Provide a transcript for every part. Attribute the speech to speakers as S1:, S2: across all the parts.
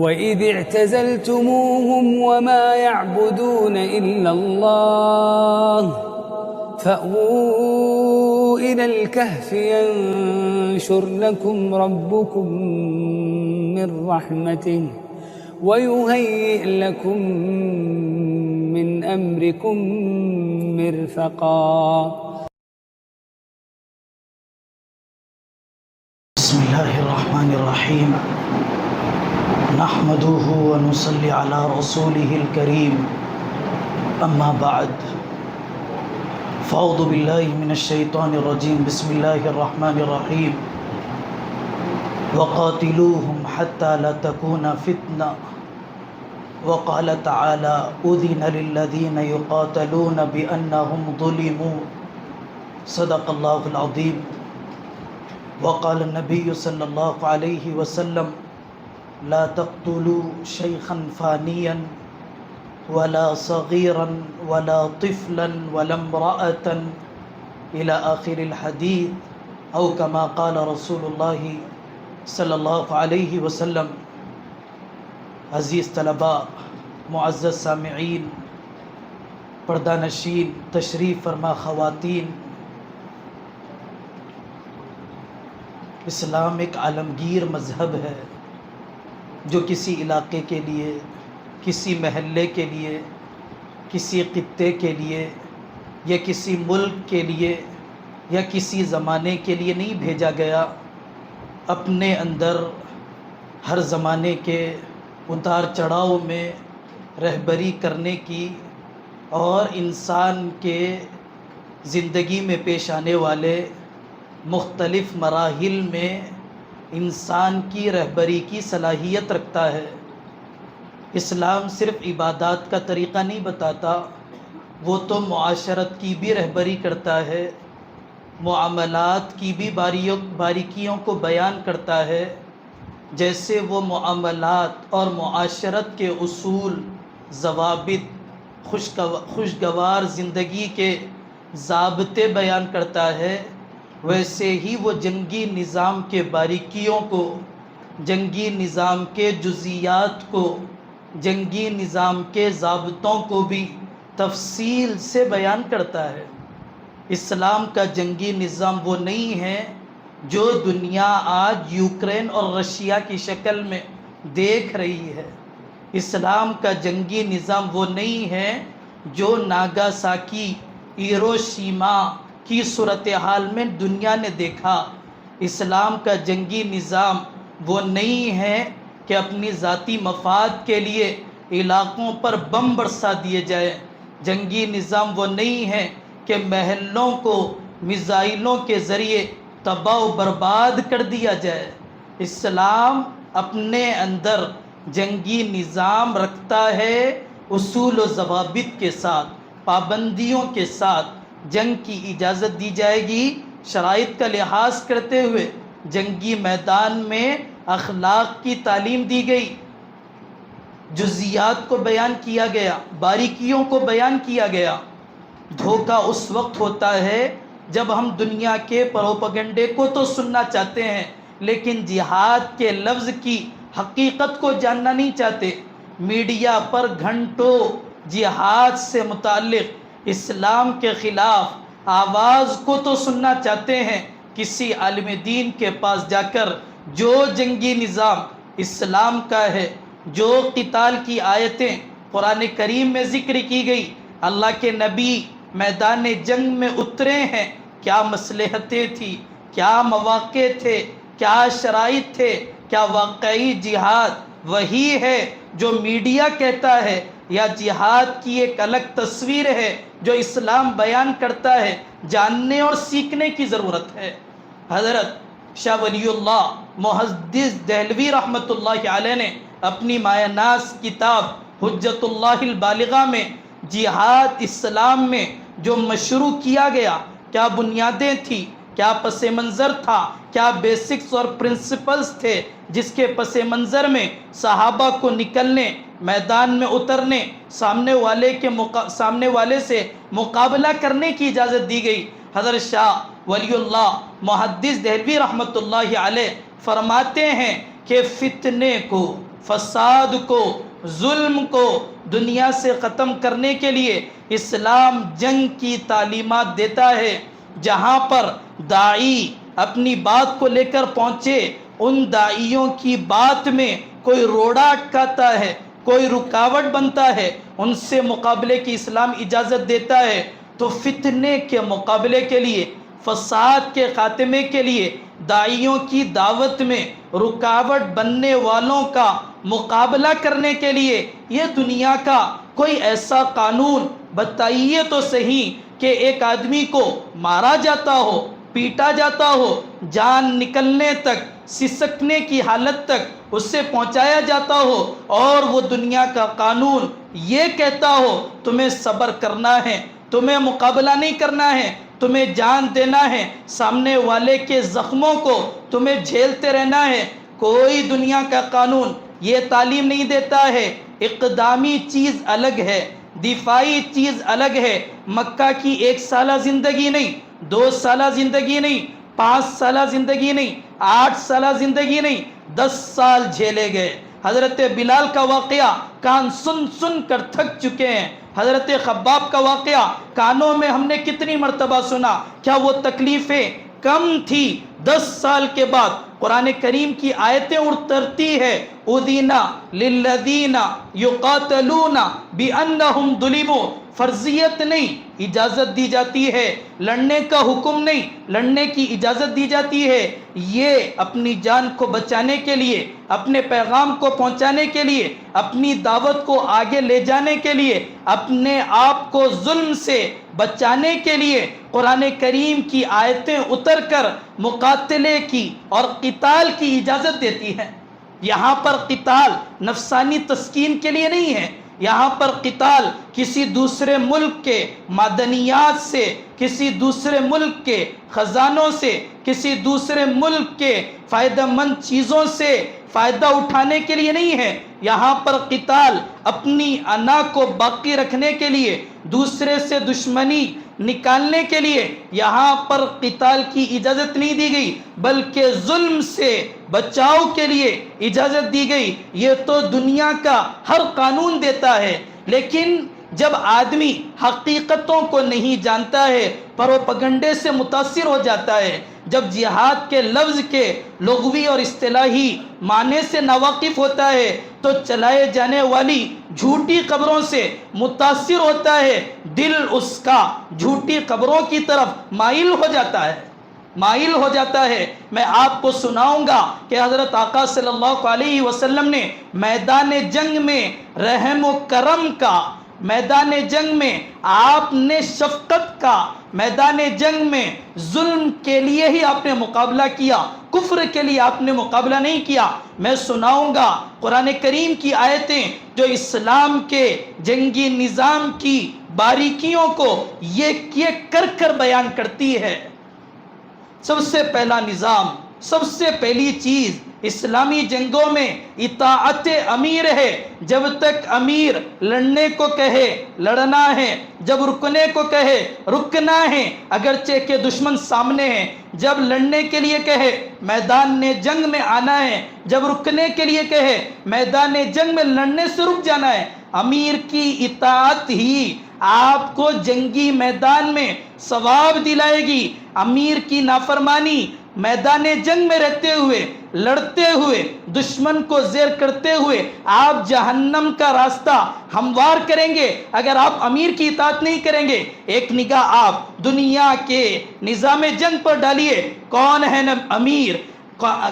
S1: وإذ اعتزلتموهم وما يعبدون إلا الله فأووا إلى الكهف ينشر لكم ربكم من رحمته ويهيئ لكم من أمركم مرفقا.
S2: بسم الله الرحمن الرحيم نحمده ونصلي على رسوله الكريم أما بعد فأعوذ بالله من الشيطان الرجيم بسم الله الرحمن الرحيم وقاتلوهم حتى لا تكون فتنة وقال تعالى أذن للذين يقاتلون بأنهم ظلموا صدق الله العظيم. وقال النبي صلى الله عليه وسلم لا تقتلوا شيخا فانيا ولا صغيرا ولا طفلا ولا امرأة إلى آخر الحديث أو كما قال رسول الله صلی اللہ علیہ وسلم. عزیز طلباء، معزز سامعین، پردہ نشین، تشریف فرما خواتین، اسلام ایک عالمگیر مذہب ہے جو کسی علاقے کے لیے، کسی محلے کے لیے، کسی خطے کے لیے یا کسی ملک کے لیے یا کسی زمانے کے لیے نہیں بھیجا گیا. اپنے اندر ہر زمانے کے اتار چڑھاؤ میں رہبری کرنے کی اور انسان کے زندگی میں پیش آنے والے مختلف مراحل میں انسان کی رہبری کی صلاحیت رکھتا ہے. اسلام صرف عبادات کا طریقہ نہیں بتاتا، وہ تو معاشرت کی بھی رہبری کرتا ہے، معاملات کی بھی باریکیوں کو بیان کرتا ہے. جیسے وہ معاملات اور معاشرت کے اصول، ضوابط، خوشگوار زندگی کے ضابطے بیان کرتا ہے، ویسے ہی وہ جنگی نظام کے باریکیوں کو، جنگی نظام کے جزیات کو، جنگی نظام کے ضابطوں کو بھی تفصیل سے بیان کرتا ہے. اسلام کا جنگی نظام وہ نہیں ہے جو دنیا آج یوکرین اور رشیا کی شکل میں دیکھ رہی ہے. اسلام کا جنگی نظام وہ نہیں ہے جو ناگاساکی، ہیروشیما کی صورتحال میں دنیا نے دیکھا. اسلام کا جنگی نظام وہ نہیں ہے کہ اپنی ذاتی مفاد کے لیے علاقوں پر بم برسا دیے جائے. جنگی نظام وہ نہیں ہے کہ محلوں کو میزائلوں کے ذریعے تباہ و برباد کر دیا جائے. اسلام اپنے اندر جنگی نظام رکھتا ہے، اصول و ضوابط کے ساتھ، پابندیوں کے ساتھ. جنگ کی اجازت دی جائے گی شرائط کا لحاظ کرتے ہوئے. جنگی میدان میں اخلاق کی تعلیم دی گئی، جزیات کو بیان کیا گیا، باریکیوں کو بیان کیا گیا. دھوکہ اس وقت ہوتا ہے جب ہم دنیا کے پروپیگنڈے کو تو سننا چاہتے ہیں لیکن جہاد کے لفظ کی حقیقت کو جاننا نہیں چاہتے. میڈیا پر گھنٹوں جہاد سے متعلق اسلام کے خلاف آواز کو تو سننا چاہتے ہیں. کسی عالم دین کے پاس جا کر جو جنگی نظام اسلام کا ہے، جو قتال کی آیتیں قرآن کریم میں ذکر کی گئی، اللہ کے نبی میدان جنگ میں اترے ہیں، کیا مصلحتیں تھیں، کیا مواقع تھے، کیا شرائط تھے، کیا واقعی جہاد وہی ہے جو میڈیا کہتا ہے یا جہاد کی ایک الگ تصویر ہے جو اسلام بیان کرتا ہے؟ جاننے اور سیکھنے کی ضرورت ہے. حضرت شاہ ولی اللہ محدث دہلوی رحمۃ اللہ علیہ نے اپنی مایہ ناز کتاب حجت اللہ البالغہ میں جہاد اسلام میں جو مشروع کیا گیا، کیا بنیادیں تھیں، کیا پس منظر تھا، کیا بیسکس اور پرنسپلز تھے جس کے پس منظر میں صحابہ کو نکلنے، میدان میں اترنے، سامنے والے سے مقابلہ کرنے کی اجازت دی گئی. حضرت شاہ ولی اللہ محدث دہلوی رحمۃ اللہ علیہ فرماتے ہیں کہ فتنے کو فساد کو، ظلم کو دنیا سے ختم کرنے کے لیے اسلام جنگ کی تعلیمات دیتا ہے۔ جہاں پر داعی اپنی بات کو لے کر پہنچے، ان داعیوں کی بات میں کوئی روڑا اٹکاتا ہے، کوئی رکاوٹ بنتا ہے، ان سے مقابلے کی اسلام اجازت دیتا ہے۔ تو فتنے کے مقابلے کے لیے، فساد کے خاتمے کے لیے، داعیوں کی دعوت میں رکاوٹ بننے والوں کا مقابلہ کرنے کے لیے یہ دنیا کا کوئی ایسا قانون بتائیے تو صحیح کہ ایک آدمی کو مارا جاتا ہو، پیٹا جاتا ہو، جان نکلنے تک، سسکنے کی حالت تک اسے پہنچایا جاتا ہو، اور وہ دنیا کا قانون یہ کہتا ہو تمہیں صبر کرنا ہے، تمہیں مقابلہ نہیں کرنا ہے، تمہیں جان دینا ہے، سامنے والے کے زخموں کو تمہیں جھیلتے رہنا ہے۔ کوئی دنیا کا قانون یہ تعلیم نہیں دیتا ہے۔ اقدامی چیز الگ ہے، دفاعی چیز الگ ہے۔ مکہ کی 1 سالہ زندگی نہیں، 2 سالہ زندگی نہیں، 5 سالہ زندگی نہیں، 8 سالہ زندگی نہیں، 10 سال جھیلے گئے۔ حضرت بلال کا واقعہ کان سن سن کر تھک چکے ہیں۔ حضرت خباب کا واقعہ کانوں میں ہم نے کتنی مرتبہ سنا، کیا وہ تکلیفیں کم تھی؟ 10 سال کے بعد قرآن کریم کی آیتیں اترتی ہے، اُذِنَ لِلَّذِينَ يُقَاتَلُونَ بِأَنَّهُمْ ظُلِمُوا۔ فرضیت نہیں، اجازت دی جاتی ہے، لڑنے کا حکم نہیں، لڑنے کی اجازت دی جاتی ہے۔ یہ اپنی جان کو بچانے کے لیے، اپنے پیغام کو پہنچانے کے لیے، اپنی دعوت کو آگے لے جانے کے لیے، اپنے آپ کو ظلم سے بچانے کے لیے قرآن کریم کی آیتیں اتر کر مقاتلے کی اور قتال کی اجازت دیتی ہے۔ یہاں پر قتال نفسانی تسکین کے لیے نہیں ہے، یہاں پر قتال کسی دوسرے ملک کے معدنیات سے، کسی دوسرے ملک کے خزانوں سے، کسی دوسرے ملک کے فائدہ مند چیزوں سے فائدہ اٹھانے کے لیے نہیں ہے۔ یہاں پر قتال اپنی انا کو باقی رکھنے کے لیے، دوسرے سے دشمنی نکالنے کے لیے یہاں پر قتال کی اجازت نہیں دی گئی، بلکہ ظلم سے بچاؤ کے لیے اجازت دی گئی۔ یہ تو دنیا کا ہر قانون دیتا ہے، لیکن جب آدمی حقیقتوں کو نہیں جانتا ہے، پروپگنڈے سے متاثر ہو جاتا ہے، جب جہاد کے لفظ کے لغوی اور اصطلاحی معنی سے ناواقف ہوتا ہے، تو چلائے جانے والی جھوٹی خبروں سے متاثر ہوتا ہے، دل اس کا جھوٹی خبروں کی طرف مائل ہو جاتا ہے، مائل ہو جاتا ہے۔ میں آپ کو سناؤں گا کہ حضرت آقا صلی اللہ علیہ وسلم نے میدان جنگ میں رحم و کرم کا، میدان جنگ میں آپ نے شفقت کا، میدان جنگ میں ظلم کے لیے ہی آپ نے مقابلہ کیا، کفر کے لیے آپ نے مقابلہ نہیں کیا۔ میں سناؤں گا قرآن کریم کی آیتیں جو اسلام کے جنگی نظام کی باریکیوں کو یہ کر کر بیان کرتی ہے۔ سب سے پہلا نظام، سب سے پہلی چیز اسلامی جنگوں میں اطاعت امیر ہے۔ جب تک امیر لڑنے کو کہے لڑنا ہے، جب رکنے کو کہے رکنا ہے، اگرچہ کہ دشمن سامنے ہے۔ جب لڑنے کے لیے کہے میدان جنگ میں آنا ہے، جب رکنے کے لیے کہے میدان جنگ میں لڑنے سے رک جانا ہے۔ امیر کی اطاعت ہی آپ کو جنگی میدان میں ثواب دلائے گی۔ امیر کی نافرمانی میدان جنگ میں رہتے ہوئے، لڑتے ہوئے، دشمن کو زیر کرتے ہوئے آپ جہنم کا راستہ ہموار کریں گے اگر آپ امیر کی اطاعت نہیں کریں گے۔ ایک نگاہ آپ دنیا کے نظام جنگ پر ڈالیے، کون ہے امیر،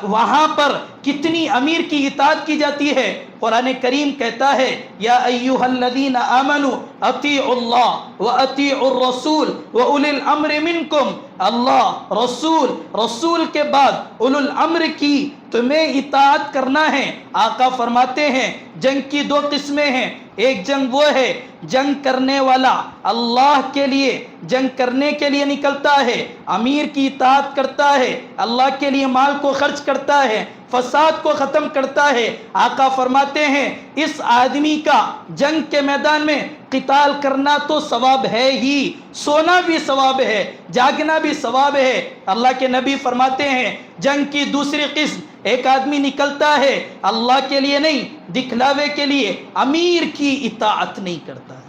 S2: وہاں پر کتنی امیر کی اطاعت کی جاتی ہے۔ قرآن کریم کہتا ہے یا ایھا الذین آمنوا اطیعوا اللہ واطیعوا الرسول واولی الامر منکم۔ اللہ، رسول، رسول کے بعد اولو الامر کی تمہیں اطاعت کرنا ہے۔ آقا فرماتے ہیں جنگ کی 2 قسمیں ہیں۔ ایک جنگ وہ ہے جنگ کرنے والا اللہ کے لیے جنگ کرنے کے لیے نکلتا ہے، امیر کی اطاعت کرتا ہے، اللہ کے لیے مال کو خرچ کرتا ہے، فساد کو ختم کرتا ہے۔ آقا فرماتے ہیں اس آدمی کا جنگ کے میدان میں قتال کرنا تو ثواب ہے ہی، سونا بھی ثواب ہے، جاگنا بھی ثواب ہے۔ اللہ کے نبی فرماتے ہیں جنگ کی دوسری قسم ایک آدمی نکلتا ہے اللہ کے لیے نہیں دکھلاوے کے لیے، امیر کی اطاعت نہیں کرتا ہے،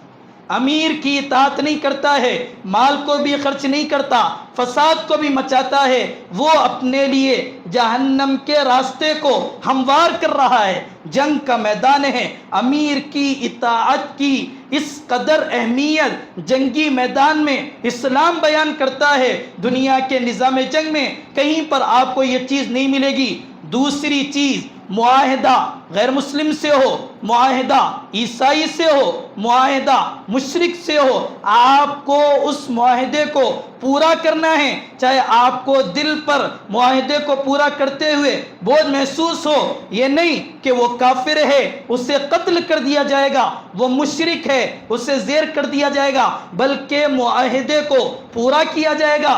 S2: امیر کی اطاعت نہیں کرتا ہے، مال کو بھی خرچ نہیں کرتا، فساد کو بھی مچاتا ہے، وہ اپنے لیے جہنم کے راستے کو ہموار کر رہا ہے۔ جنگ کا میدان ہے، امیر کی اطاعت کی اس قدر اہمیت جنگی میدان میں اسلام بیان کرتا ہے، دنیا کے نظام جنگ میں کہیں پر آپ کو یہ چیز نہیں ملے گی۔ دوسری چیز، معاہدہ غیر مسلم سے ہو، معاہدہ عیسائی سے ہو، معاہدہ مشرک سے ہو، آپ کو اس معاہدے کو پورا کرنا ہے، چاہے آپ کو دل پر معاہدے کو پورا کرتے ہوئے بوجھ محسوس ہو۔ یہ نہیں کہ وہ کافر ہے اسے قتل کر دیا جائے گا، وہ مشرک ہے اسے زیر کر دیا جائے گا، بلکہ معاہدے کو پورا کیا جائے گا۔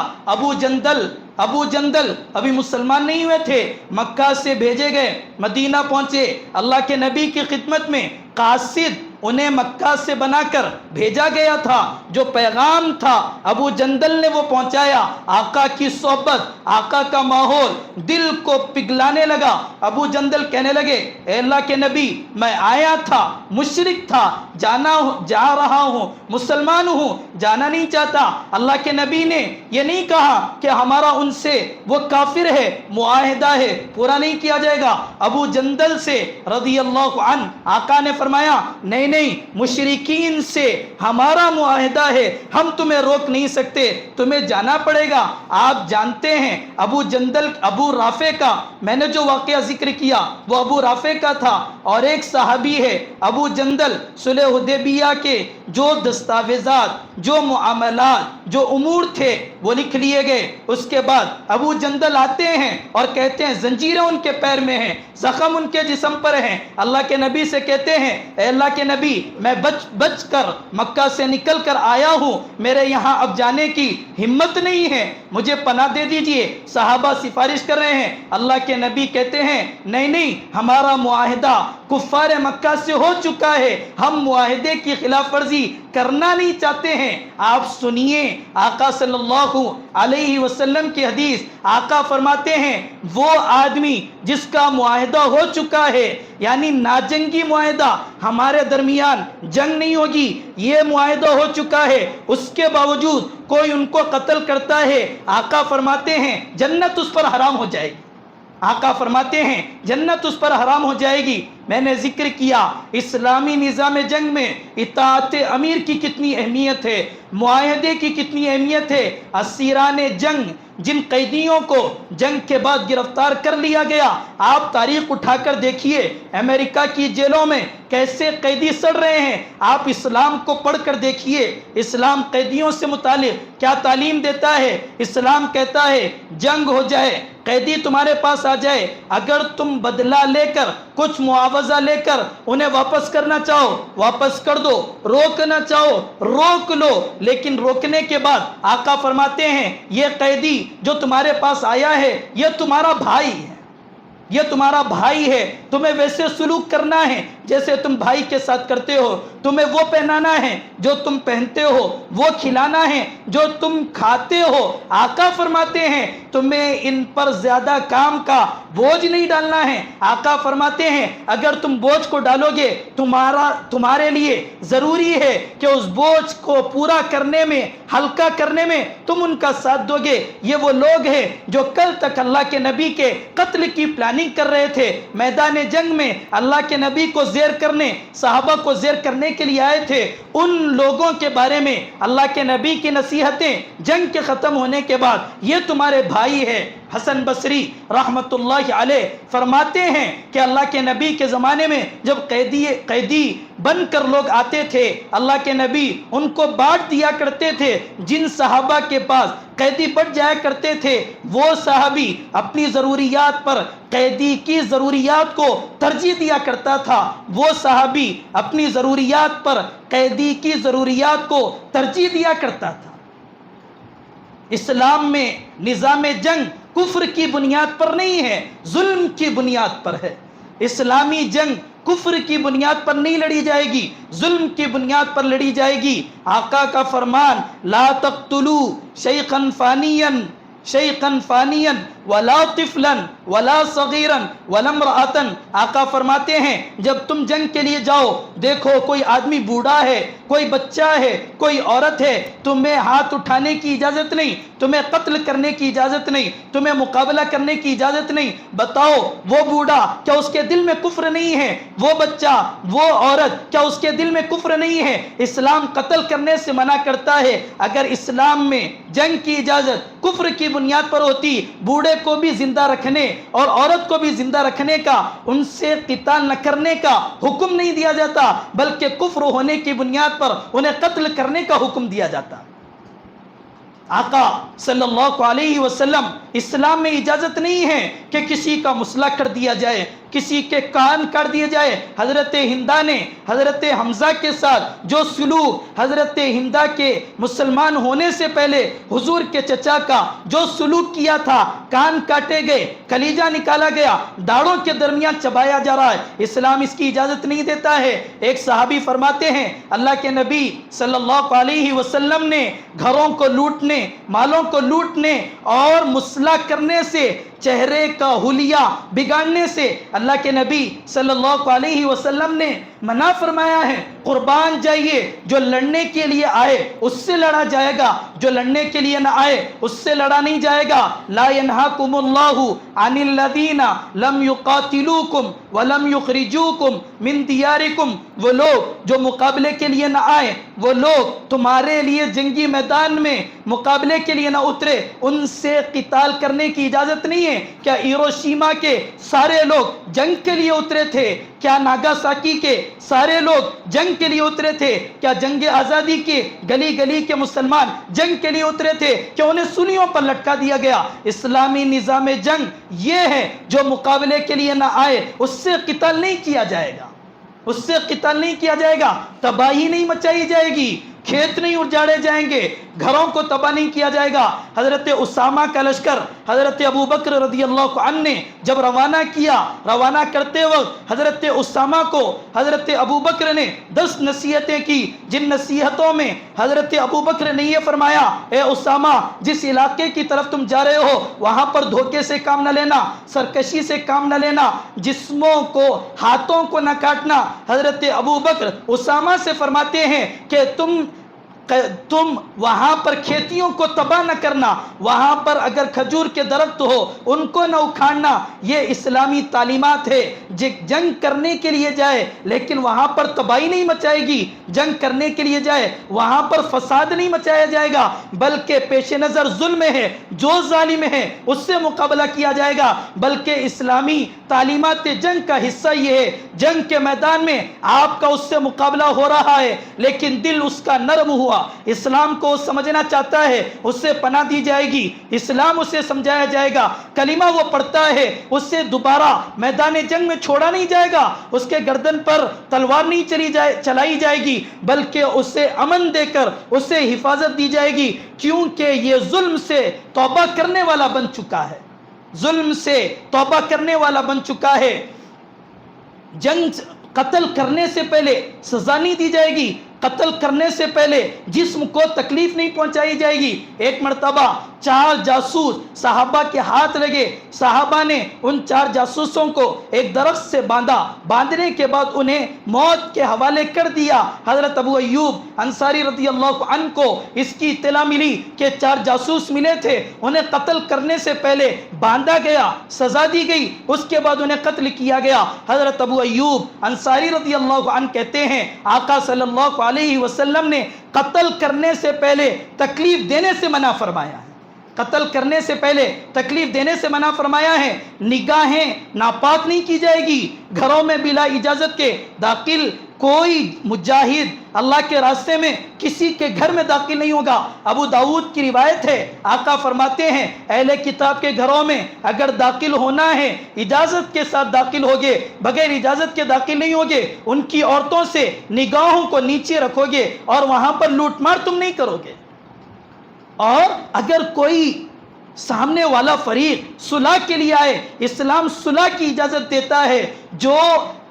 S2: ابو جندل ابھی مسلمان نہیں ہوئے تھے، مکہ سے بھیجے گئے، مدینہ پہنچے، اللہ کے نبی کی خدمت میں قاصد انہیں مکہ سے بنا کر بھیجا گیا تھا، جو پیغام تھا ابو جندل نے وہ پہنچایا۔ آقا کی صحبت، آقا کا ماحول دل کو پگھلانے لگا۔ ابو جندل کہنے لگے، اے اللہ کے نبی، میں آیا تھا مشرک تھا، جا رہا ہوں مسلمان ہوں، جانا نہیں چاہتا۔ اللہ کے نبی نے یہ نہیں کہا کہ ہمارا ان سے وہ کافر ہے، معاہدہ ہے، پورا نہیں کیا جائے گا۔ ابو جندل سے رضی اللہ عنہ آقا نے فرمایا، نہیں مشرکین سے ہمارا معاہدہ ہے، ہم تمہیں روک نہیں سکتے، تمہیں جانا پڑے گا۔ آپ جانتے ہیں ابو رافع کا میں نے جو واقعہ ذکر کیا وہ ابو رافع کا تھا، اور ایک صحابی ہے ابو جندل۔ صلح حدیبیہ کے جو دستاویزات، جو معاملات، جو امور تھے وہ لکھ لیے گئے۔ اس کے بعد ابو جندل آتے ہیں اور کہتے ہیں، زنجیریں ان کے پیر میں ہیں، زخم ان کے جسم پر ہیں، اللہ کے نبی سے کہتے ہیں، اے اللہ کے نبی، میں بچ کر مکہ سے نکل کر آیا ہوں، میرے یہاں اب جانے کی ہمت نہیں ہے، مجھے پناہ دے دیجئے۔ صحابہ سفارش کر رہے ہیں، اللہ کے نبی کہتے ہیں، نہیں ہمارا معاہدہ کفار مکہ سے ہو چکا ہے، ہم معاہدے کی خلاف ورزی کرنا نہیں چاہتے ہیں۔ آپ سنیے آقا صلی اللہ علیہ وسلم کی حدیث، آقا فرماتے ہیں، وہ آدمی جس کا معاہدہ ہو چکا ہے، یعنی ناجنگی معاہدہ، ہمارے درمیان جنگ نہیں ہوگی، یہ معاہدہ ہو چکا ہے، اس کے باوجود کوئی ان کو قتل کرتا ہے، آقا فرماتے ہیں جنت اس پر حرام ہو جائے گی۔ آقا فرماتے ہیں جنت اس پر حرام ہو جائے گی۔ میں نے ذکر کیا اسلامی نظام جنگ میں اطاعت امیر کی کتنی اہمیت ہے، معاہدے کی کتنی اہمیت ہے۔ اسیران جنگ، جن قیدیوں کو جنگ کے بعد گرفتار کر لیا گیا، آپ تاریخ اٹھا کر دیکھیے امریکہ کی جیلوں میں کیسے قیدی سڑ رہے ہیں۔ آپ اسلام کو پڑھ کر دیکھیے، اسلام قیدیوں سے متعلق کیا تعلیم دیتا ہے۔ اسلام کہتا ہے جنگ ہو جائے، قیدی تمہارے پاس آ جائے، اگر تم بدلہ لے کر، کچھ معاوضہ لے کر انہیں واپس کرنا چاہو واپس کر دو، روکنا چاہو روک لو، لیکن روکنے کے بعد آقا فرماتے ہیں یہ قیدی جو تمہارے پاس آیا ہے یہ تمہارا بھائی ہے، یہ تمہارا بھائی ہے، تمہیں ویسے سلوک کرنا ہے جیسے تم بھائی کے ساتھ کرتے ہو، تمہیں وہ پہنانا ہے جو تم پہنتے ہو، وہ کھلانا ہے جو تم کھاتے ہو۔ آقا فرماتے ہیں تمہیں ان پر زیادہ کام کا بوجھ نہیں ڈالنا ہے۔ آقا فرماتے ہیں اگر تم بوجھ کو ڈالو گے، تمہارے لیے ضروری ہے کہ اس بوجھ کو پورا کرنے میں، ہلکا کرنے میں تم ان کا ساتھ دو گے۔ یہ وہ لوگ ہیں جو کل تک اللہ کے نبی کے قتل کی پلاننگ کر رہے تھے، میدان جنگ میں اللہ کے نبی کو زیر کرنے، صحابہ کو زیر کرنے کے لیے آئے تھے۔ ان لوگوں کے بارے میں اللہ کے نبی کی نصیحتیں جنگ کے ختم ہونے کے بعد، یہ تمہارے بھائی ہے۔ حسن بصری رحمت اللہ علیہ فرماتے ہیں کہ اللہ کے نبی کے زمانے میں جب قیدی بن کر لوگ آتے تھے، اللہ کے نبی ان کو بانٹ دیا کرتے تھے۔ جن صحابہ کے پاس قیدی بٹ جایا کرتے تھے، وہ صحابی اپنی ضروریات پر قیدی کی ضروریات کو ترجیح دیا کرتا تھا، وہ صحابی اپنی ضروریات پر قیدی کی ضروریات کو ترجیح دیا کرتا تھا۔ اسلام میں نظام جنگ کفر کی بنیاد پر نہیں ہے، ظلم کی بنیاد پر ہے۔ اسلامی جنگ کفر کی بنیاد پر نہیں لڑی جائے گی، ظلم کی بنیاد پر لڑی جائے گی۔ آقا کا فرمان، لا تقتلوا شیخا فانیا ولا طفلا ولا صغیرا ولا امرأة. آقا فرماتے ہیں جب تم جنگ کے لیے جاؤ دیکھو کوئی آدمی بوڑھا ہے، کوئی بچہ ہے، کوئی عورت ہے، تمہیں ہاتھ اٹھانے کی اجازت نہیں، تمہیں قتل کرنے کی اجازت نہیں، تمہیں مقابلہ کرنے کی اجازت نہیں. بتاؤ وہ بوڑھا کیا اس کے دل میں کفر نہیں ہے؟ وہ بچہ، وہ عورت کیا اس کے دل میں کفر نہیں ہے؟ اسلام قتل کرنے سے منع کرتا ہے. اگر اسلام میں جنگ کی اجازت کفر کی بنیاد پر ہوتی، بوڑھے کو بھی زندہ رکھنے اور عورت کو بھی زندہ رکھنے کا، ان سے قتال نہ کرنے کا حکم نہیں دیا جاتا، بلکہ کفر ہونے کی بنیاد پر انہیں قتل کرنے کا حکم دیا جاتا. آقا صلی اللہ علیہ وسلم اسلام میں اجازت نہیں ہے کہ کسی کا مسلح کر دیا جائے، کسی کے کان کاٹ دیے جائے. حضرت ہندہ نے حضرت حمزہ کے ساتھ جو سلوک، حضرت ہندہ کے مسلمان ہونے سے پہلے حضور کے چچا کا جو سلوک کیا تھا، کان کاٹے گئے، کلیجہ نکالا گیا، داڑھوں کے درمیان چبایا جا رہا ہے، اسلام اس کی اجازت نہیں دیتا ہے. ایک صحابی فرماتے ہیں اللہ کے نبی صلی اللہ علیہ وسلم نے گھروں کو لوٹنے، مالوں کو لوٹنے اور مسلح کرنے سے، چہرے کا حلیہ بگاڑنے سے اللہ کے نبی صلی اللہ علیہ وسلم نے منع فرمایا ہے. قربان جائیے، جو لڑنے کے لیے آئے اس سے لڑا جائے گا، جو لڑنے کے لیے نہ آئے اس سے لڑا نہیں جائے گا. لا ينهاكم الله عن الذين لم يقاتلوكم ولم يخرجوكم من دياركم. وہ لوگ جو مقابلے کے لیے نہ آئے، وہ لوگ تمہارے لیے جنگی میدان میں مقابلے کے لیے نہ اترے، ان سے قتال کرنے کی اجازت نہیں ہے. کیا ہیروشیما کے سارے لوگ جنگ کے لیے اترے تھے؟ کیا ناگاساکی کے سارے لوگ جنگ کے لیے اترے تھے؟ کیا جنگ آزادی کے گلی گلی کے مسلمان جنگ کے لیے اترے تھے؟ کیا انہیں سولیوں پر لٹکا دیا گیا؟ اسلامی نظام جنگ یہ ہے، جو مقابلے کے لیے نہ آئے اس سے قتال نہیں کیا جائے گا، اس سے قتال نہیں کیا جائے گا، تباہی نہیں مچائی جائے گی، کھیت نہیں اجاڑے جائیں گے، گھروں کو تباہ نہیں کیا جائے گا. حضرت اسامہ کا لشکر حضرت ابو بکر رضی اللہ عنہ نے جب روانہ کیا، روانہ کرتے وقت حضرت اسامہ کو حضرت ابو بکر نے 10 نصیحتیں کی، جن نصیحتوں میں حضرت ابو بکر نے یہ فرمایا اے اسامہ، جس علاقے کی طرف تم جا رہے ہو وہاں پر دھوکے سے کام نہ لینا، سرکشی سے کام نہ لینا، جسموں کو، ہاتھوں کو نہ کاٹنا. حضرت ابو بکر اسامہ سے فرماتے ہیں کہ تم وہاں پر کھیتیوں کو تباہ نہ کرنا، وہاں پر اگر کھجور کے درخت ہو ان کو نہ اکھاڑنا. یہ اسلامی تعلیمات ہے. جنگ کرنے کے لیے جائے لیکن وہاں پر تباہی نہیں مچائے گی، جنگ کرنے کے لیے جائے وہاں پر فساد نہیں مچایا جائے گا، بلکہ پیش نظر ظلم ہے، جو ظالم ہے اس سے مقابلہ کیا جائے گا. بلکہ اسلامی تعلیمات جنگ کا حصہ یہ ہے، جنگ کے میدان میں آپ کا اس سے مقابلہ ہو رہا ہے لیکن دل اس کا نرم ہوا، اسلام کو سمجھنا چاہتا ہے، اس سے پناہ دی جائے گی، اسلام اسے سمجھایا جائے گا، کلمہ وہ پڑھتا ہے، اس سے دوبارہ میدان جنگ میں چھوڑا نہیں جائے گا، اس کے گردن پر تلوار نہیں چلائی جائے گی، بلکہ اسے امن دے کر اسے حفاظت دی جائے گی، کیونکہ یہ ظلم سے توبہ کرنے والا بن چکا ہے، ظلم سے توبہ کرنے والا بن چکا ہے. جنگ قتل کرنے سے پہلے سزا نہیں دی جائے گی، قتل کرنے سے پہلے جسم کو تکلیف نہیں پہنچائی جائے گی. ایک مرتبہ 4 جاسوس صحابہ کے ہاتھ لگے، صحابہ نے ان 4 جاسوسوں کو ایک درخت سے باندھا، باندھنے کے بعد انہیں موت کے حوالے کر دیا. حضرت ابو ایوب انصاری رضی اللہ عنہ کو اس کی اطلاع ملی کہ 4 جاسوس ملے تھے، انہیں قتل کرنے سے پہلے باندھا گیا، سزا دی گئی، اس کے بعد انہیں قتل کیا گیا. حضرت ابو ایوب انصاری رضی اللہ عنہ کہتے ہیں آقا صلی اللہ علیہ وسلم نے قتل کرنے سے پہلے تکلیف دینے سے منع فرمایا ہے، قتل کرنے سے پہلے تکلیف دینے سے منع فرمایا ہے. نگاہیں ناپاک نہیں کی جائے گی، گھروں میں بلا اجازت کے داخل کوئی مجاہد اللہ کے راستے میں کسی کے گھر میں داخل نہیں ہوگا. ابو داؤد کی روایت ہے، آقا فرماتے ہیں اہل کتاب کے گھروں میں اگر داخل ہونا ہے اجازت کے ساتھ داخل ہوگے، بغیر اجازت کے داخل نہیں ہوگے، ان کی عورتوں سے نگاہوں کو نیچے رکھو گے اور وہاں پر لوٹ مار تم نہیں کرو گے. اور اگر کوئی سامنے والا فریق صلح کے لیے آئے، اسلام صلح کی اجازت دیتا ہے، جو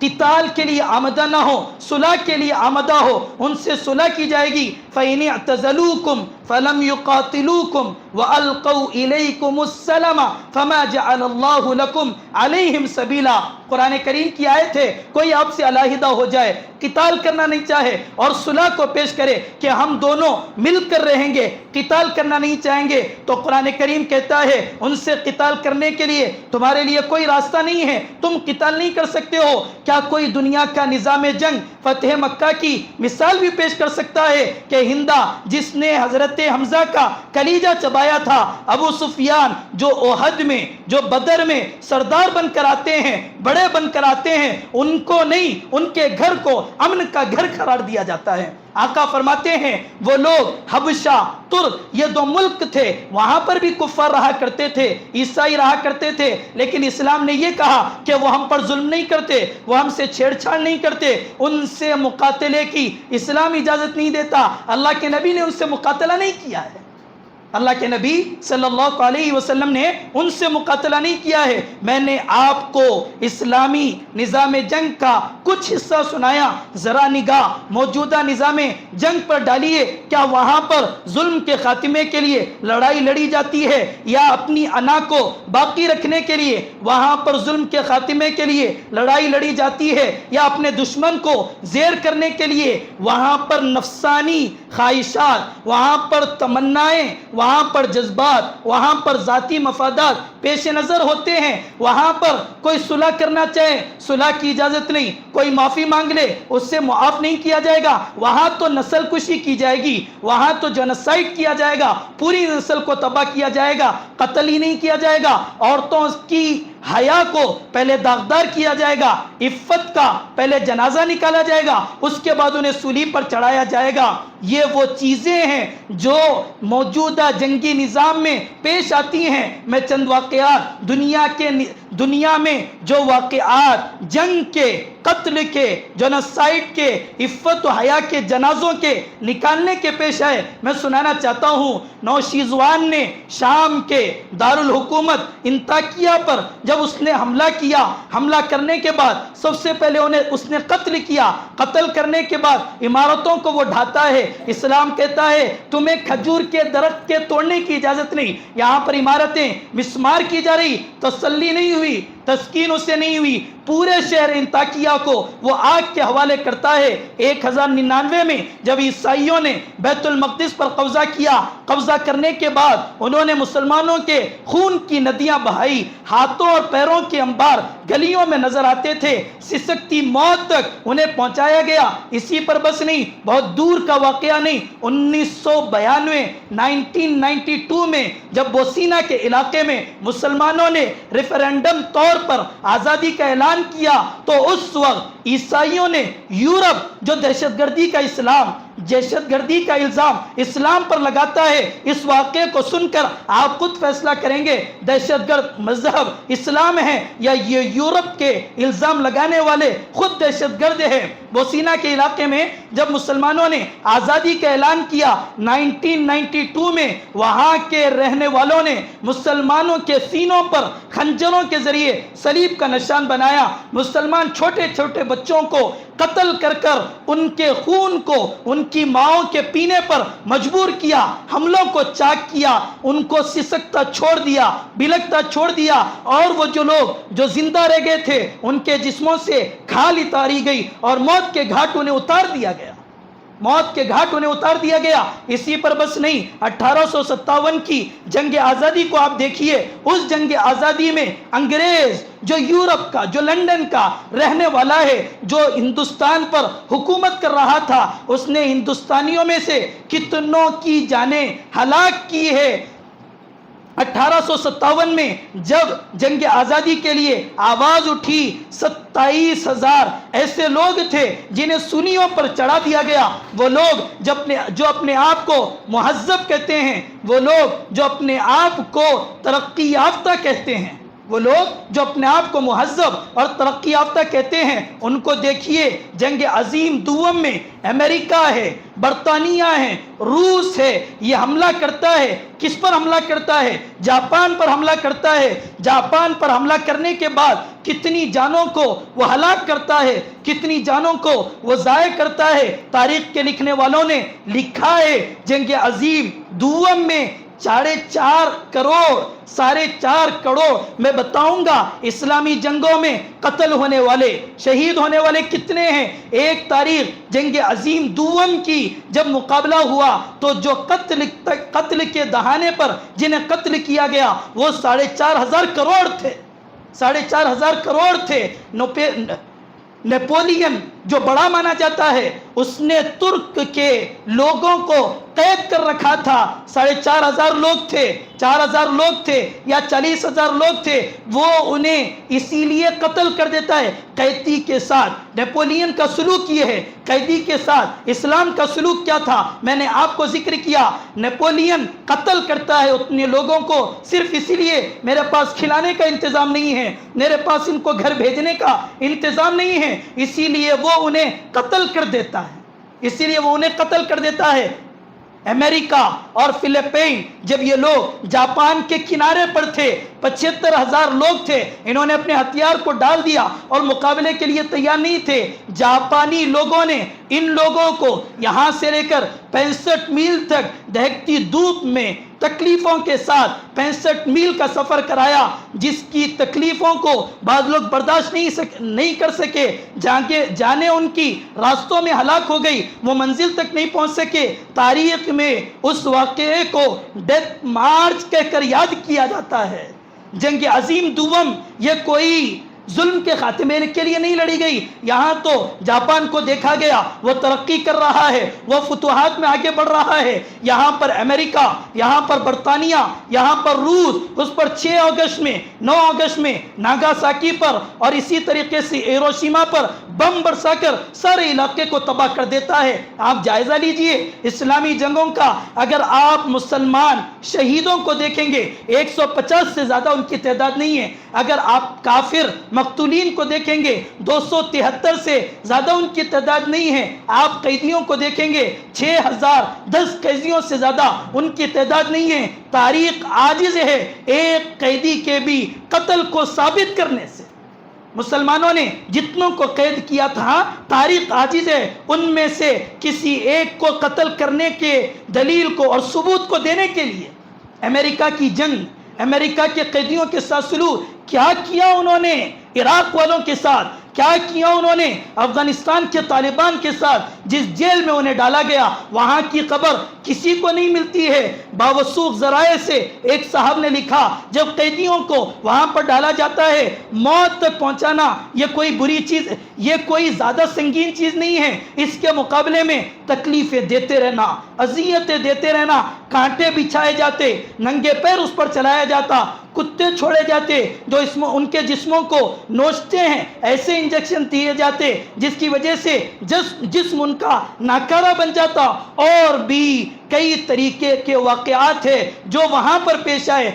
S2: قتال کے لیے آمدہ نہ ہو، صلح کے لیے آمدہ ہو، ان سے صلح کی جائے گی. فَإِنِ اعْتَزَلُوكُمْ فَلَمْ يُقَاتِلُوكُمْ وَأَلْقَوْا إِلَيْكُمُ السَّلَمَ فَمَا جَعَلَ اللَّهُ لَكُمْ عَلَيْهِمْ سَبِيلًا۔ قرآن کریم کی آیت ہے، کوئی آپ سے علیحدہ ہو جائے، قتال کرنا نہیں چاہے اور صلح کو پیش کرے کہ ہم دونوں مل کر رہیں گے، قتال کرنا نہیں چاہیں گے، تو قرآن کریم کہتا ہے ان سے قتال کرنے کے لیے تمہارے لیے کوئی راستہ نہیں ہے، تم قتال نہیں کر سکتے ہو۔ کیا کوئی دنیا کا نظام جنگ فتح مکہ کی مثال بھی پیش کر سکتا ہے کہ ہندہ جس نے حضرت حمزہ کا کلیجہ چبایا تھا، ابو سفیان جو احد میں، جو بدر میں سردار بن کر آتے ہیں، بڑے بن کر آتے ہیں، ان کو نہیں، ان کے گھر کو امن کا گھر قرار دیا جاتا ہے۔ آقا فرماتے ہیں وہ لوگ حبشہ، ترک، یہ دو ملک تھے، وہاں پر بھی کفار رہا کرتے تھے، عیسائی رہا کرتے تھے، لیکن اسلام نے یہ کہا کہ وہ ہم پر ظلم نہیں کرتے، وہ ہم سے چھیڑ چھاڑ نہیں کرتے، ان سے مقاتلے کی اسلام اجازت نہیں دیتا۔ اللہ کے نبی نے ان سے مقاتلہ نہیں کیا ہے، اللہ کے نبی صلی اللہ علیہ وسلم نے ان سے مقاتلہ نہیں کیا ہے۔ میں نے آپ کو اسلامی نظام جنگ کا کچھ حصہ سنایا، ذرا نگاہ موجودہ نظام جنگ پر ڈالیے، کیا وہاں پر ظلم کے خاتمے کے لیے لڑائی لڑی جاتی ہے، یا اپنی انا کو باقی رکھنے کے لیے وہاں پر ظلم کے خاتمے کے لیے لڑائی لڑی جاتی ہے، یا اپنے دشمن کو زیر کرنے کے لیے وہاں پر نفسانی خواہشات، وہاں پر تمنائیں، وہاں پر جذبات، وہاں پر ذاتی مفادات پیش نظر ہوتے ہیں۔ وہاں پر کوئی صلح کرنا چاہے، صلح کی اجازت نہیں، کوئی معافی مانگ لے اس سے معاف نہیں کیا جائے گا، وہاں تو نسل کشی کی جائے گی، وہاں تو جنوسائیڈ کیا جائے گا، پوری نسل کو تباہ کیا جائے گا، قتل ہی نہیں کیا جائے گا، عورتوں کی حیا کو پہلے داغدار کیا جائے گا، عفت کا پہلے جنازہ نکالا جائے گا، اس کے بعد انہیں سولی پر چڑھایا جائے گا۔ یہ وہ چیزیں ہیں جو موجودہ جنگی نظام میں پیش آتی ہیں۔ میں چند واقعات دنیا میں جو واقعات جنگ کے، قتل کے، جنوسائیڈ کے، عفت و حیا کے جنازوں کے نکالنے کے پیش آئے میں سنانا چاہتا ہوں۔ نوشیزوان نے شام کے دارالحکومت انطاکیہ پر جب اس نے حملہ کیا، حملہ کرنے کے بعد سب سے پہلے اس نے قتل کیا، قتل کرنے کے بعد عمارتوں کو وہ ڈھاتا ہے۔ اسلام کہتا ہے تمہیں کھجور کے درخت کے توڑنے کی اجازت نہیں، یہاں پر عمارتیں مسمار کی جا رہی، تسلی نہیں ہوئی، تسکین اسے نہیں ہوئی، پورے شہر انطاکیہ کو وہ آگ کے حوالے کرتا ہے۔ 1099 میں جب عیسائیوں نے بیت المقدس پر قبضہ کیا، قبضہ کرنے کے بعد انہوں نے مسلمانوں کے خون کی ندیاں بہائی، ہاتھوں اور پیروں کے انبار گلیوں میں نظر آتے تھے، سسکتی موت تک انہیں پہنچایا گیا۔ اسی پر بس نہیں، بہت دور کا واقعہ نہیں، 1992 میں جب بوسینہ کے علاقے میں مسلمانوں نے ریفرینڈم طور پر آزادی کا اعلان کیا، تو اس وقت عیسائیوں نے یورپ جو دہشت گردی کا الزام اسلام پر لگاتا ہے، اس واقعے کو سن کر آپ خود فیصلہ کریں گے دہشت گرد مذہب اسلام ہے یا یہ یورپ کے الزام لگانے والے خود دہشت گرد ہیں۔ بوسینہ کے علاقے میں جب مسلمانوں نے آزادی کا اعلان کیا 1992 میں، وہاں کے رہنے والوں نے مسلمانوں کے سینوں پر خنجروں کے ذریعے صلیب کا نشان بنایا، مسلمان چھوٹے چھوٹے بچوں کو قتل کر کر ان کے خون کو ان کی ماؤں کے پینے پر مجبور کیا، حملوں کو چاک کیا، ان کو سسکتا چھوڑ دیا، بلکتا چھوڑ دیا، اور وہ جو لوگ جو زندہ رہ گئے تھے ان کے جسموں سے کھال اتاری گئی اور موت کے گھاٹ انہیں اتار دیا گیا، موت کے گھاٹ انہیں اتار دیا گیا۔ اسی پر بس نہیں، 1857 کی جنگ آزادی کو آپ دیکھیے، اس جنگ آزادی میں انگریز جو یورپ کا، جو لندن کا رہنے والا ہے، جو ہندوستان پر حکومت کر رہا تھا، اس نے ہندوستانیوں میں سے کتنوں کی جانیں ہلاک کی ہے۔ 1857 میں جب جنگ آزادی کے لیے آواز اٹھی، 27,000 ایسے لوگ تھے جنہیں سنیوں پر چڑھا دیا گیا۔ وہ لوگ جو اپنے آپ کو مہذب کہتے ہیں، وہ لوگ جو اپنے آپ کو ترقی یافتہ کہتے ہیں، وہ لوگ جو اپنے آپ کو مہذب اور ترقی یافتہ کہتے ہیں، ان کو دیکھیے جنگ عظیم دوم میں امریکہ ہے، برطانیہ ہے، روس ہے، یہ حملہ کرتا ہے۔ کس پر حملہ کرتا ہے؟ جاپان پر حملہ کرتا ہے۔ جاپان پر حملہ کرنے کے بعد کتنی جانوں کو وہ ہلاک کرتا ہے، کتنی جانوں کو وہ ضائع کرتا ہے۔ تاریخ کے لکھنے والوں نے لکھا ہے جنگ عظیم دوم میں 4.5 کروڑ میں بتاؤں گا اسلامی جنگوں میں قتل ہونے والے، شہید ہونے والے کتنے ہیں۔ ایک تاریخ جنگ عظیم دوم کی جب مقابلہ ہوا تو جو قتل کے دہانے پر جنہیں قتل کیا گیا وہ 4.5 کروڑ تھے، 4.5 کروڑ تھے۔ نیپولین جو بڑا مانا جاتا ہے، اس نے ترک کے لوگوں کو قید کر رکھا تھا۔ 4.5 لوگ تھے، 4,000 لوگ تھے یا 40,000 لوگ تھے، وہ انہیں اسی لیے قتل کر دیتا ہے قیدی کے ساتھ۔ نیپولین کا سلوک یہ ہے، قیدی کے ساتھ اسلام کا سلوک کیا تھا میں نے آپ کو ذکر کیا۔ نیپولین قتل کرتا ہے اتنے لوگوں کو صرف اسی لیے میرے پاس کھلانے کا انتظام نہیں ہے، میرے پاس ان کو گھر بھیجنے کا انتظام نہیں ہے، اسی لیے وہ انہیں قتل کر دیتا ہے، اسی لیے وہ انہیں قتل کر دیتا ہے۔ امریکہ اور فلپائن جب یہ لوگ جاپان کے کنارے پر تھے، 75,000 لوگ تھے، انہوں نے اپنے ہتھیار کو ڈال دیا اور مقابلے کے لیے تیار نہیں تھے۔ جاپانی لوگوں نے ان لوگوں کو یہاں سے لے کر 65 میل تک دہکتی دھوپ میں تکلیفوں کے ساتھ 65 میل کا سفر کرایا، جس کی تکلیفوں کو بعض لوگ برداشت نہیں کر سکے، جانے ان کی راستوں میں ہلاک ہو گئی، وہ منزل تک نہیں پہنچ سکے۔ تاریخ میں اس واقعے کو ڈیتھ مارچ کہہ کر یاد کیا جاتا ہے۔ جنگ عظیم دوم یہ کوئی ظلم کے خاتمے کے لیے نہیں لڑی گئی، یہاں تو جاپان کو دیکھا گیا وہ ترقی کر رہا ہے، وہ فتوحات میں آگے بڑھ رہا ہے۔ یہاں پر امریکہ، یہاں پر برطانیہ، یہاں پر روس، اس پر 6 اگست میں 9 اگست میں ناگاساکی پر اور اسی طریقے سے ہیروشیما پر بم برسا کر سارے علاقے کو تباہ کر دیتا ہے۔ آپ جائزہ لیجئے اسلامی جنگوں کا، اگر آپ مسلمان شہیدوں کو دیکھیں گے 150 سے زیادہ ان کی تعداد نہیں ہے، اگر آپ کافر مقتولین کو دیکھیں گے 273 سے زیادہ ان کی تعداد نہیں ہے، آپ قیدیوں کو دیکھیں گے 6,010 قیدیوں سے زیادہ ان کی تعداد نہیں ہے۔ تاریخ عاجز ہے ایک قیدی کے بھی قتل کو ثابت کرنے سے۔ مسلمانوں نے جتنوں کو قید کیا تھا، تاریخ عاجز ہے ان میں سے کسی ایک کو قتل کرنے کے دلیل کو اور ثبوت کو دینے کے لیے۔ امریکہ کی جنگ، امریکہ کے قیدیوں کے ساتھ سلوک کیا کیا انہوں نے، عراق والوں کے ساتھ کیا کیا انہوں نے، افغانستان کے طالبان کے ساتھ جس جیل میں انہیں ڈالا گیا وہاں کی خبر کسی کو نہیں ملتی ہے۔ باوثوق ذرائع سے ایک صاحب نے لکھا جب قیدیوں کو وہاں پر ڈالا جاتا ہے موت تک پہنچانا یہ کوئی بری چیز، یہ کوئی زیادہ سنگین چیز نہیں ہے، اس کے مقابلے میں تکلیفیں دیتے رہنا، اذیتیں دیتے رہنا، کانٹے بچھائے جاتے، ننگے پیر اس پر چلایا جاتا، کتے چھوڑے جاتے جو ان کے جسموں کو نوچتے ہیں، ایسے انجیکشن دیے جاتے جس کی وجہ سے جسم ان کا ناکارہ بن جاتا، اور بھی کئی طریقے کے واقعات ہیں جو وہاں پر پیش آئے۔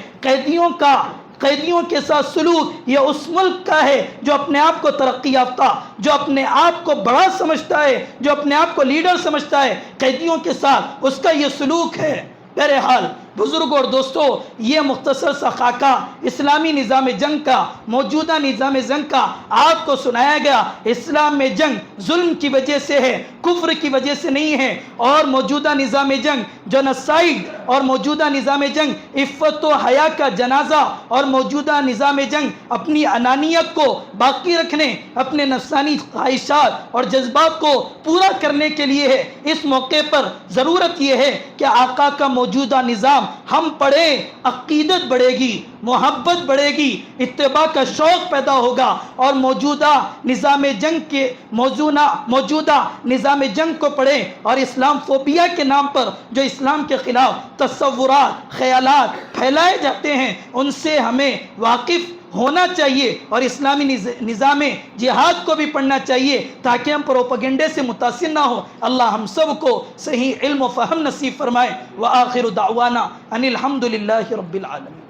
S2: قیدیوں کے ساتھ سلوک یہ اس ملک کا ہے جو اپنے آپ کو ترقی یافتہ، جو اپنے آپ کو بڑا سمجھتا ہے، جو اپنے آپ کو لیڈر سمجھتا ہے، قیدیوں کے ساتھ اس کا یہ سلوک ہے۔ بہرحال بزرگوں اور دوستو، یہ مختصر سا خاکہ اسلامی نظام جنگ کا، موجودہ نظام جنگ کا آپ کو سنایا گیا۔ اسلام میں جنگ ظلم کی وجہ سے ہے، کفر کی وجہ سے نہیں ہے، اور موجودہ نظام جنگ جنوسائیڈ اور موجودہ نظام جنگ عفت و حیا کا جنازہ اور موجودہ نظام جنگ اپنی انانیت کو باقی رکھنے، اپنے نفسانی خواہشات اور جذبات کو پورا کرنے کے لیے ہے۔ اس موقع پر ضرورت یہ ہے کہ آقا کا موجودہ نظام ہم پڑھیں، عقیدت بڑھے گی، محبت بڑھے گی، اتباع کا شوق پیدا ہوگا، اور موجودہ نظام جنگ کو پڑھیں، اور اسلام فوبیا کے نام پر جو اسلام کے خلاف تصورات، خیالات پھیلائے جاتے ہیں ان سے ہمیں واقف ہونا چاہیے، اور اسلامی نظام جہاد کو بھی پڑھنا چاہیے تاکہ ہم پروپیگنڈے سے متاثر نہ ہو۔ اللہ ہم سب کو صحیح علم و فہم نصیب فرمائے۔ وآخر دعوانا ان الحمد للہ رب العالمین۔